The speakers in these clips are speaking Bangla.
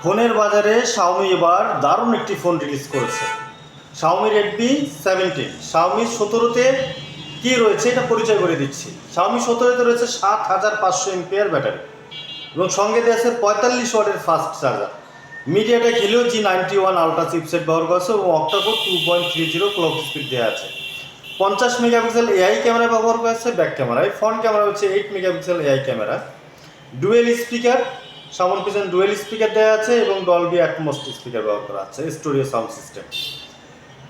ফোনের বাজারে শাওমি এবার দারুণ একটি ফোন রিলিজ করেছে। Xiaomi Redmi 17। শাওমি 17তে কী রয়েছে এটা পরিচয় করে দিচ্ছি। শাওমি 17তে রয়েছে 7500 এমপিআর ব্যাটারি এবং সঙ্গে দেওয়া আছে 45 ওয়াটের fast charger. MediaTek Helio G91 ultra chipset ব্যবহার করেছে এবং অক্টাকোর 2.30 ক্লক স্পিড দেওয়া আছে। 50 মেগাপিক্সেল এআই ক্যামেরা ব্যবহার করেছে ব্যাক ক্যামেরায়। ফ্রন্ট ক্যামেরা হচ্ছে 8 megapixel AI camera. Dual speaker, সামন পিছনে ডুয়েল স্পিকার দেওয়া আছে এবং ডলবি অ্যাটমস স্পিকার ব্যবহার করা আছে। Studio sound system.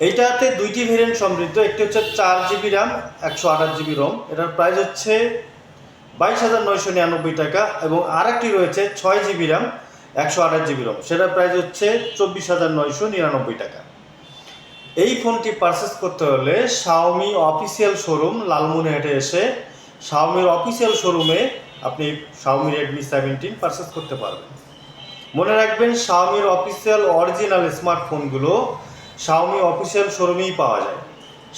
এইটাতে দুইটি ভেরিয়েন্ট সমৃদ্ধ। একটি হচ্ছে 4GB র্যাম 128GB রোম, এটার প্রাইস হচ্ছে 22,999 টাকা এবং আরেকটি রয়েছে 6GB র্যাম 128GB রোম, সেটার প্রাইস হচ্ছে 24,999 টাকা। এই ফোনটি পারচেস করতে হলে শাওমি অফিসিয়াল শোরুম লালমনিরহাটে এসে শাওমির অফিসিয়াল শোরুমে আপনি শাওমি রেডমি 17 পারচেস করতে পারবেন। মনে রাখবেন, শাওমির অফিসিয়াল অরিজিনাল স্মার্টফোনগুলো শাওমি অফিসিয়াল শোরুমেই পাওয়া যায়।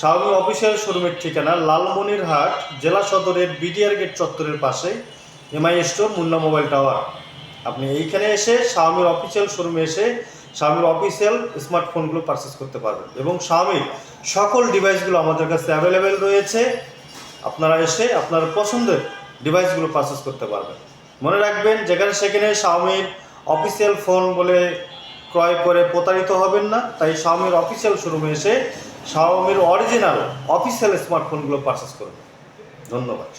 শাওমি অফিসিয়াল শোরুমের ঠিকানা লালমনিরহাট জেলা সদরের বিডিআর গেট চত্বরের পাশে MI store, Munna mobile tower. আপনি এইখানে এসে শাওমির অফিসিয়াল শোরুমে এসে শাওমির অফিসিয়াল স্মার্টফোনগুলো পারচেস করতে পারবেন এবং শাওমির সকল ডিভাইসগুলো আমাদের কাছে অ্যাভেলেবেল রয়েছে। আপনারা এসে আপনার পছন্দের ডিভাইসগুলো পারচেস করতে পারবেন। মনে রাখবেন, যেখানে সেখানে শাওমির অফিসিয়াল ফোন বলে ক্রয় করে প্রতারিত হবেন না। তাই শাওমির অফিসিয়াল শোরুমে এসে শাওমির অরিজিনাল অফিসিয়াল স্মার্টফোনগুলো পারচেস করবেন। ধন্যবাদ।